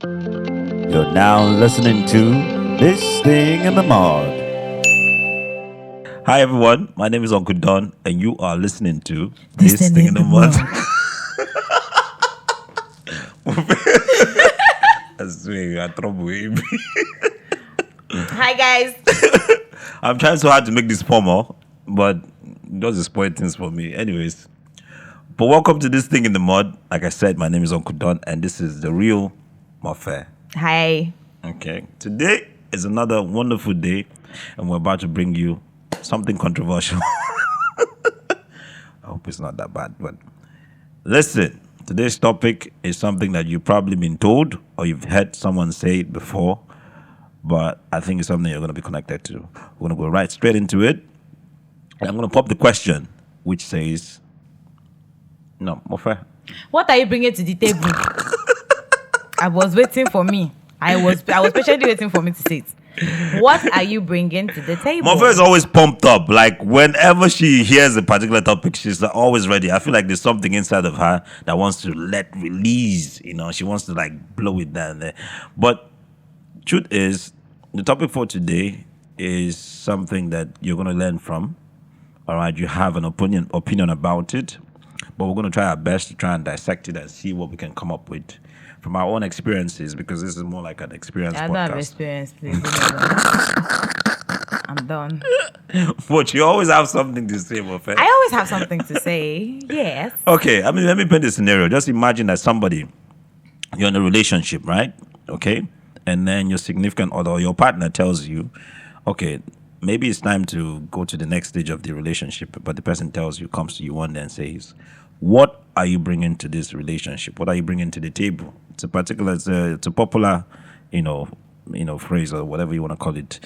You're now listening to This Thing in the Mod. Hi everyone, my name is Uncle Don, and you are listening to This Thing in the Mod. I swear, you are trouble. Hi guys. I'm trying so hard to make this formal, but it does spoil things for me. Anyways, but welcome to This Thing in the Mod. Like I said, my name is Uncle Don, and this is the real Mofe. Hi. Okay, today is another wonderful day, and we're about to bring you something controversial. I hope it's not that bad, but listen, today's topic is something that you've probably been told or you've heard someone say it before, but I think it's something you're going to be connected to. We're going to go right straight into it, and I'm going to pop the question, which says, no, Mofe. What are you bringing to the table? I was waiting for me. I was patiently waiting for me to say it. What are you bringing to the table? Mofe is always pumped up. Like, whenever she hears a particular topic, she's always ready. I feel like there's something inside of her that wants to release. She wants to, like, blow it down there. But truth is, the topic for today is something that you're going to learn from. All right, you have an opinion about it. But we're going to try our best to try and dissect it and see what we can come up with from our own experiences, because this is more like an experience I podcast. don't have experience, please. I'm done. But you always have something to say, Mofe. I always have something to say. Yes. Okay, let me paint the scenario. Just imagine that you're in a relationship, right? Okay, and then your significant other or your partner tells you, okay, maybe it's time to go to the next stage of the relationship, but the person comes to you one day and says, what are you bringing to this relationship? What are you bringing to the table? It's a popular, phrase or whatever you want to call it,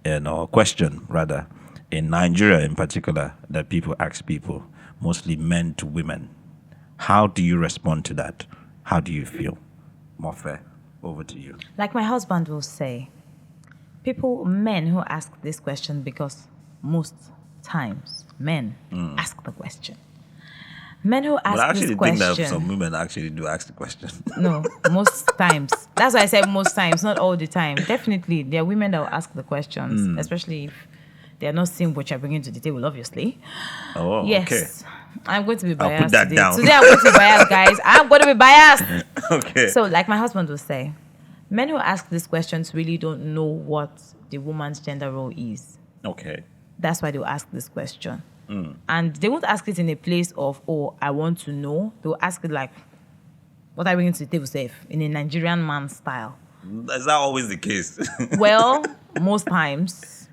or question rather, in Nigeria in particular, that people ask people, mostly men to women. How do you respond to that? How do you feel? Mofe, over to you. Like my husband will say, men who ask this question, because most times men ask the question. Men who ask this question. But I actually think that some women actually do ask the question. No, most times. That's why I said most times, not all the time. Definitely, there are women that will ask the questions, especially if they are not seeing what you're bringing to the table, obviously. Oh, yes. Okay. I'm going to be biased I'll put that today. down. Today I'm going to be biased, guys. I'm going to be biased. Okay. So, like my husband will say, men who ask these questions really don't know what the woman's gender role is. Okay. That's why they'll ask this question. And they won't ask it in a place of, oh, I want to know. They'll ask it like, what are you bringing to the table, safe? In a Nigerian man style. Is that always the case? Well, most times.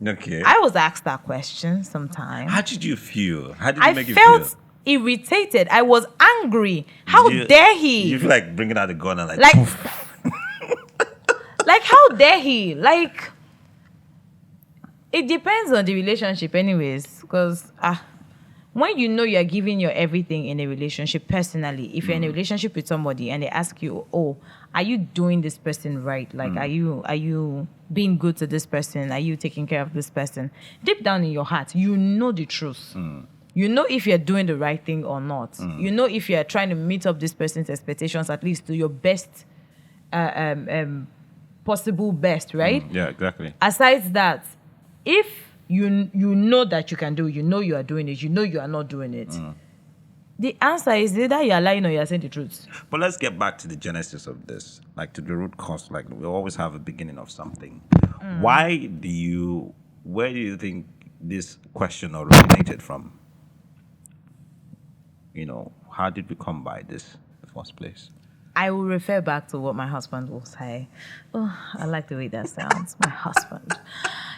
Okay. I was asked that question sometimes. How did you feel? How did it make you I felt feel? irritated. I was angry. How dare he? You feel like bringing out the gun and Like, poof. like, how dare he? Like, it depends on the relationship anyways. Because when you know you're giving your everything in a relationship, personally, if you're in a relationship with somebody and they ask you, oh, are you doing this person right? Like, are you being good to this person? Are you taking care of this person? Deep down in your heart, you know the truth. You know if you're doing the right thing or not. You know if you're trying to meet up this person's expectations, at least to your best, possible best, right? Yeah, exactly. Aside that, if you know that you can do it, you know you are doing it, you know you are not doing it, the answer is either you are lying or you are saying the truth. But let's get back to the genesis of this, like to the root cause. Like, we always have a beginning of something. Where do you think this question originated from? How did we come by this in the first place? I will refer back to what my husband will say. Oh, I like the way that sounds. My husband.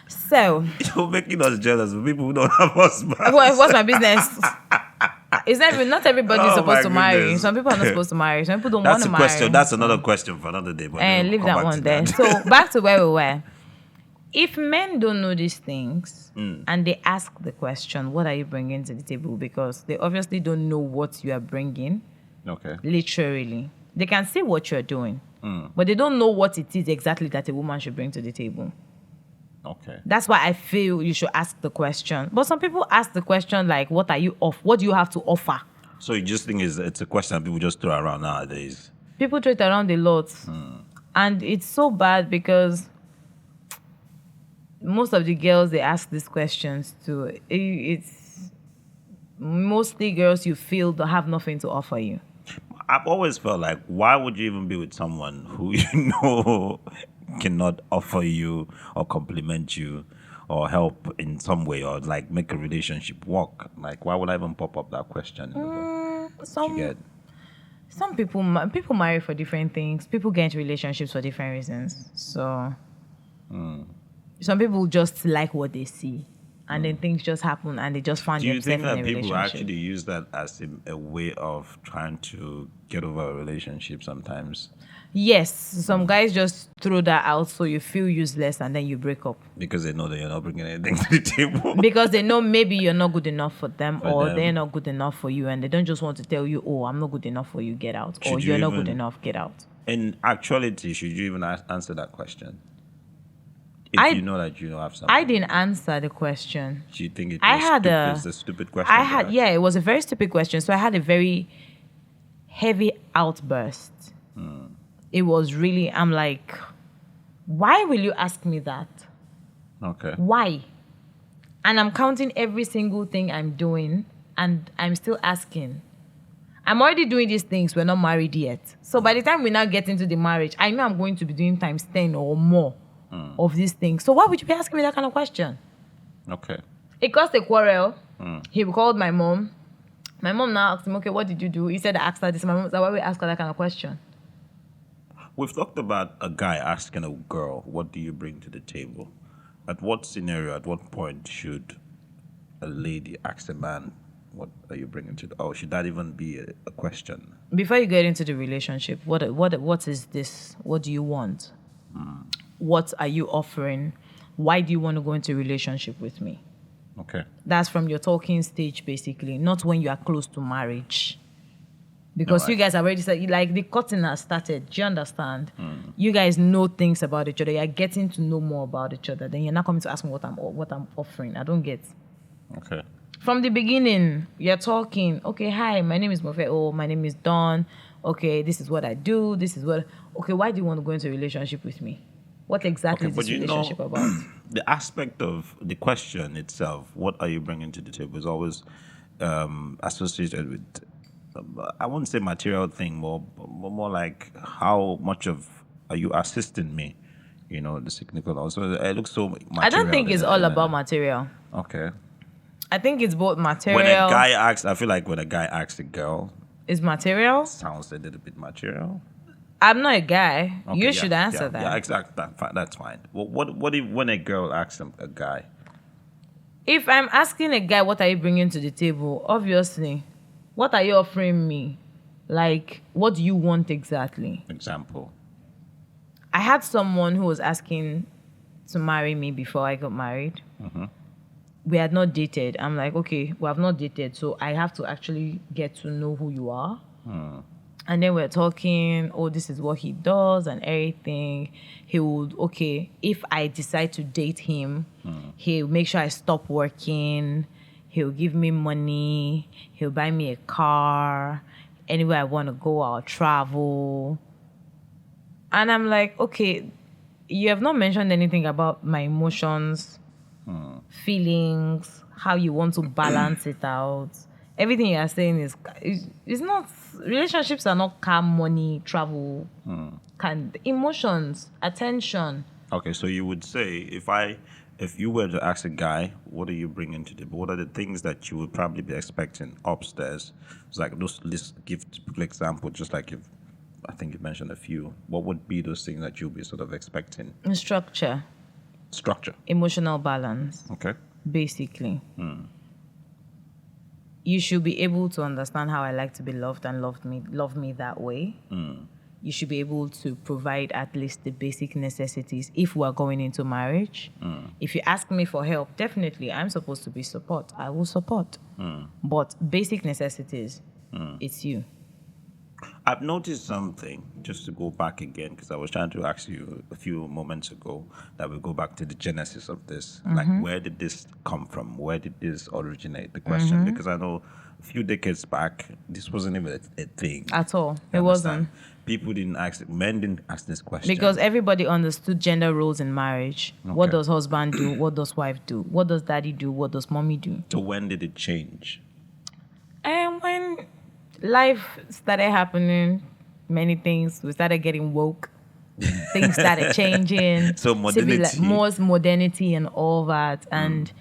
So you're making us jealous of people who don't have husbands. What's my business? Not everybody is supposed to marry. Goodness. Some people are not supposed to marry. Some people don't want to marry. That's a question. That's another question for another day. But And leave that one there. So back to where we were. If men don't know these things and they ask the question, what are you bringing to the table? Because they obviously don't know what you are bringing. Okay. Literally. They can see what you're doing, but they don't know what it is exactly that a woman should bring to the table. Okay. That's why I feel you should ask the question. But some people ask the question like, what do you have to offer? So you just think it's a question that people just throw around nowadays? People throw it around a lot. And it's so bad because most of the girls they ask these questions to, it's mostly girls you feel that have nothing to offer you. I've always felt like, why would you even be with someone who you know cannot offer you or compliment you or help in some way or like make a relationship work? Like, why would I even pop up that question? You Some get some people marry for different things. People get into relationships for different reasons. So some people just like what they see, and then things just happen, and they just find Do you think themselves in that a people relationship. actually use that as a way of trying to get over a relationship sometimes? Yes, some guys just throw that out so you feel useless and then you break up Because they know that you're not bringing anything to the table. because they know maybe you're not good enough for them For or them. they're not good enough for you, and they don't just want to tell you, oh, I'm not good enough for you, get out, or Should you you're not good even- enough, get out. In actuality, should you even answer that question? If I- you know that you don't have something. I didn't answer the question. Do you think it's a stupid question? to ask? Yeah, it was a very stupid question. So I had a very heavy outburst. It was really, I'm like, why will you ask me that? Okay. Why? And I'm counting every single thing I'm doing, and I'm still asking. I'm already doing these things. We're not married yet. So by the time we now get into the marriage, I know I'm going to be doing times 10 or more of these things. So why would you be asking me that kind of question? Okay. It caused a quarrel. He called my mom. My mom now asked him, okay, what did you do? He said, I asked her this. My mom said, why would we ask her that kind of question? We've talked about a guy asking a girl, what do you bring to the table? At what scenario, at what point should a lady ask a man, what are you bringing to the... Oh, should that even be a question? Before you get into the relationship, what is this? What do you want? What are you offering? Why do you want to go into a relationship with me? Okay. That's from your talking stage, basically, not when you are close to marriage. Because you guys already said, like, the cutting has started. Do you understand? You guys know things about each other. You're getting to know more about each other. Then you're not coming to ask me what I'm offering. I don't get. Okay. From the beginning, you're talking. Okay, hi, my name is Mofe. Oh, my name is Dawn. Okay, this is what I do. This is what. Okay, why do you want to go into a relationship with me? What exactly is but this you know- relationship about? The aspect of the question itself, what are you bringing to the table, is always associated with, I wouldn't say material thing, more like how much of are you assisting me? You know, the significant. Also, it looks so material. I don't think it's in all a- about material. Okay. I think it's both material. When a guy asks, I feel like when a guy asks a girl, is material. sounds a little bit material. I'm not a guy. Okay, You yeah, should answer yeah, that. Yeah, exactly. That's fine. What if when a girl asks a guy? If I'm asking a guy, what are you bringing to the table? Obviously, what are you offering me? Like, what do you want exactly? Example. I had someone who was asking to marry me before I got married. We had not dated. I'm like, okay, we have not dated, so I have to actually get to know who you are. And then we're talking, oh, this is what he does and everything. He would, okay, if I decide to date him, he'll make sure I stop working. He'll give me money. He'll buy me a car. Anywhere I want to go, I'll travel. And I'm like, okay, you have not mentioned anything about my emotions, feelings, how you want to balance it out. Everything you are saying is not, relationships are not car, money, travel, emotions, attention. Okay, so you would say if you were to ask a guy, what are you bringing to the? What are the things that you would probably be expecting upstairs? It's like let's give typical example, just like if I think you mentioned a few. What would be those things that you'll be sort of expecting? Structure, Structure. emotional balance, Okay. basically. You should be able to understand how I like to be loved and love me that way. You should be able to provide at least the basic necessities if we're going into marriage. If you ask me for help, definitely I'm supposed to be support. I will support. But basic necessities, it's you. I've noticed something, just to go back again, because I was trying to ask you a few moments ago that we go back to the genesis of this. Like, where did this come from? Where did this originate, the question? Because I know a few decades back, this wasn't even a thing. At all. You It wasn't. Men didn't ask this question. Because everybody understood gender roles in marriage. What does husband do? What does wife do? What does daddy do? What does mommy do? So when did it change? And when life started happening, many things, we started getting woke. Things started changing. So modernity. More modernity and all that. And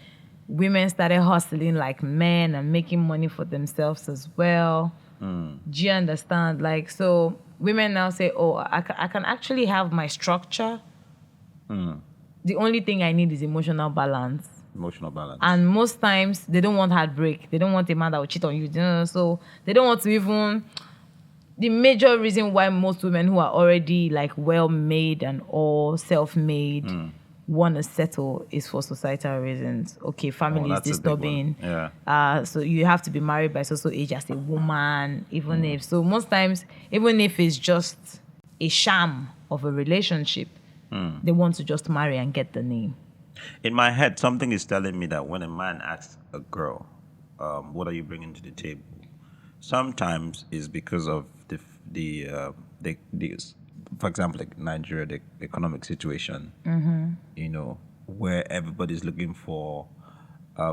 women started hustling like men and making money for themselves as well. Do you understand? Like, so women now say, oh, I can actually have my structure. The only thing I need is emotional balance. Emotional balance. And most times, they don't want heartbreak. They don't want a man that will cheat on you. So they don't want to even... The major reason why most women who are already like well-made and all self-made want to settle is for societal reasons. Okay, family is disturbing. Yeah. So you have to be married by so age as a woman, even if... So most times, even if it's just a sham of a relationship, they want to just marry and get the name. In my head, something is telling me that when a man asks a girl, what are you bringing to the table? Sometimes it's because of for example, like Nigeria, the economic situation, you know, where everybody's looking for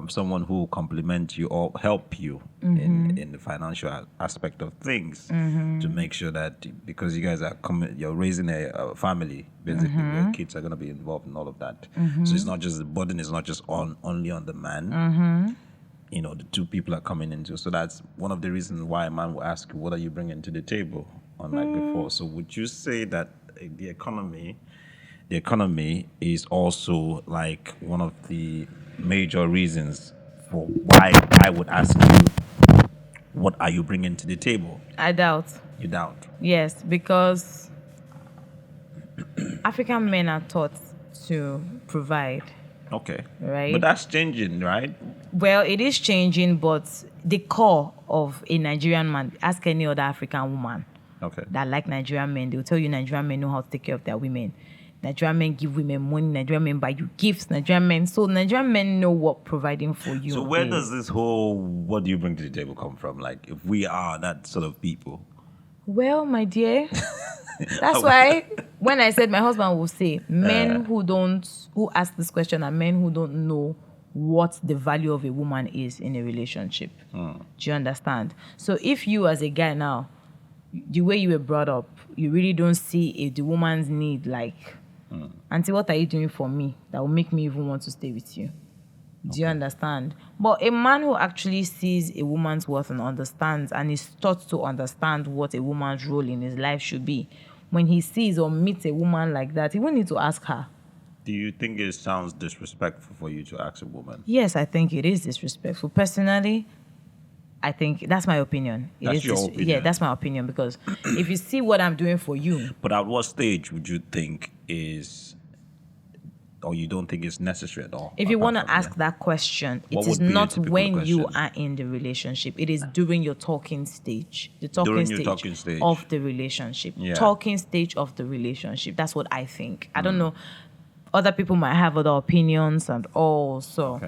someone who will complement you or help you in the financial aspect of things to make sure that, because you guys are you're raising a family, basically, your kids are going to be involved in all of that. So it's not just, the burden is not just only on the man. You know, the two people are coming into. So that's one of the reasons why a man will ask you, what are you bringing to the table, unlike before. So would you say that the economy is also like one of the major reasons for why I would ask you, what are you bringing to the table? I doubt. You doubt? Yes, because African men are taught to provide. Okay. Right. But that's changing, right? Well, it is changing, but the core of a Nigerian man, ask any other African woman that like Nigerian men, they'll tell you Nigerian men know how to take care of their women. Nigerian men give women money, Nigerian men buy you gifts, Nigerian men know what providing for you So where is. does this whole what do you bring to the table come from? Like, if we are that sort of people? Well, my dear, that's why when I said, my husband will say, men who ask this question are men who don't know what the value of a woman is in a relationship. Do you understand? So if you as a guy now, the way you were brought up, you really don't see the woman's need, like, auntie, what are you doing for me that will make me even want to stay with you? Do you understand? But a man who actually sees a woman's worth and understands and is taught to understand what a woman's role in his life should be, when he sees or meets a woman like that, he won't need to ask her. Do you think it sounds disrespectful for you to ask a woman? Yes, I think it is disrespectful. Personally, I think that's my opinion. That's your opinion? Yeah, that's my opinion, because if you see what I'm doing for you... But at what stage would you think is... or you don't think it's necessary at all? If you want to ask that question, it is not when you are in the relationship. It is during your talking stage. The talking stage of the relationship. Yeah. Talking stage of the relationship. That's what I think. I don't know. Other people might have other opinions and all. So,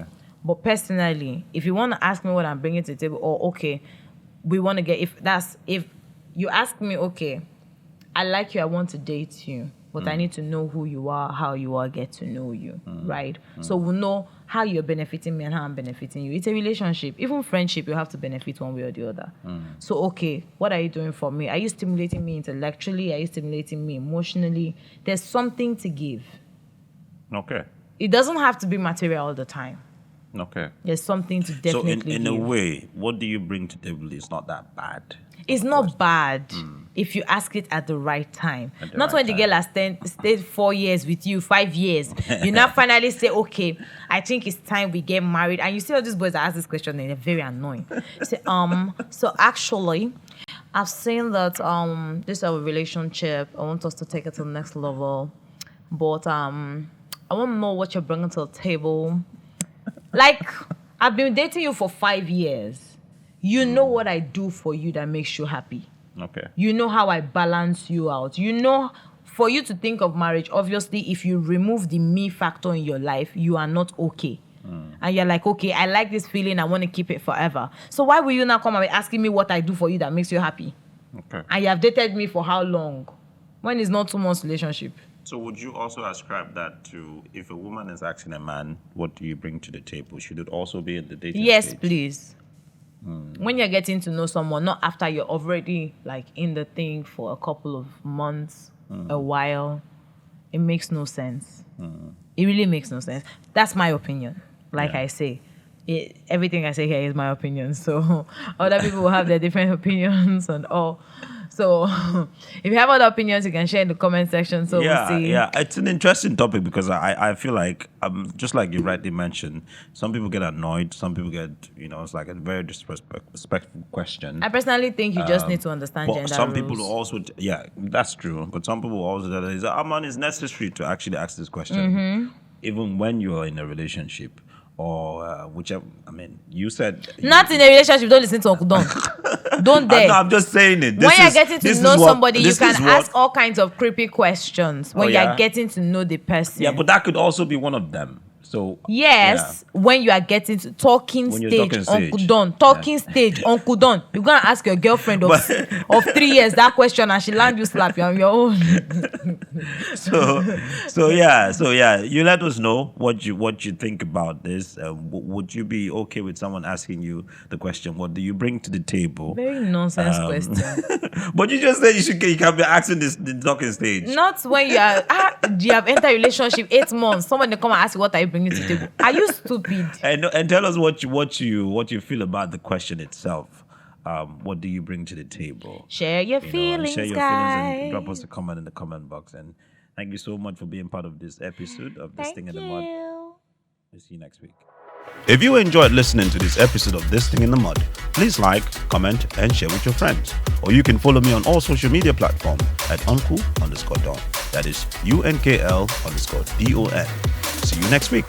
but personally, if you want to ask me what I'm bringing to the table, or okay, we want to get... If you ask me, okay, I like you, I want to date you, but I need to know who you are, how you are, get to know you, right? So we'll know how you're benefiting me and how I'm benefiting you. It's a relationship. Even friendship, you have to benefit one way or the other. So, okay, what are you doing for me? Are you stimulating me intellectually? Are you stimulating me emotionally? There's something to give. Okay. It doesn't have to be material all the time. Okay. There's something to definitely So in give. a way, what do you bring to the table is not that bad. It's not bad if you ask it at the right time. Not right when the girl has stayed 4 years with you, 5 years. You now finally say, okay, I think it's time we get married. And you see all these boys that ask this question, and they're very annoying. You say, so actually, I've seen that this is our relationship. I want us to take it to the next level. But I want to know what you're bringing to the table. Like, I've been dating you for 5 years. You know what I do for you that makes you happy. Okay. You know how I balance you out. You know, for you to think of marriage, obviously, if you remove the me factor in your life, you are not okay. And you're like, okay, I like this feeling. I want to keep it forever. So why will you now come and be asking me what I do for you that makes you happy? Okay. And you have dated me for how long? When it's not 2 months relationship. So would you also ascribe that to if a woman is asking a man, what do you bring to the table? Should it also be in the dating Yes, stage? please. When you're getting to know someone, not after you're already like in the thing for a couple of months, a while, it makes no sense. It really makes no sense. That's my opinion. Like Yeah. I say, everything I say here is my opinion. So other people will have their different opinions and all. So if you have other opinions, you can share in the comment section. So we'll see. Yeah, it's an interesting topic because I feel like just like you rightly mentioned, some people get annoyed, some people get it's like a very disrespectful question. I personally think you just need to understand But gender some rules. people also, yeah, that's true. But some people also say that man, it's necessary to actually ask this question, even when you are in a relationship or whichever. I mean, you said Not in a relationship, don't listen to Uncle Don. Don't dare. I'm just saying it. When you're getting to know somebody, you can what- ask all kinds of creepy questions when yeah? you're getting to know the person. Yeah, but that could also be one of them. So yes, when you are getting to talking When you're stage, talking stage. Uncle Don, talking stage, Uncle Don. You're gonna ask your girlfriend of 3 years that question, and she land you slap you on your own. So yeah. You let us know what you think about this. Would you be okay with someone asking you the question? What do you bring to the table? Very nonsense question. But you just said you can be asking the talking stage. Not when you are you have entered a relationship 8 months. Somebody come and ask you what are you bringing to the table. Are you stupid? And tell us what you feel about the question itself. What do you bring to the table? Share your feelings, share your guys. feelings and drop us a comment in the comment box. And thank you so much for being part of this episode of This Thing in the Mud. We'll see you next week. If you enjoyed listening to this episode of This Thing in the Mud, please like, comment, and share with your friends. Or you can follow me on all social media platforms at uncle_don. That is UNKL_DON. See you next week.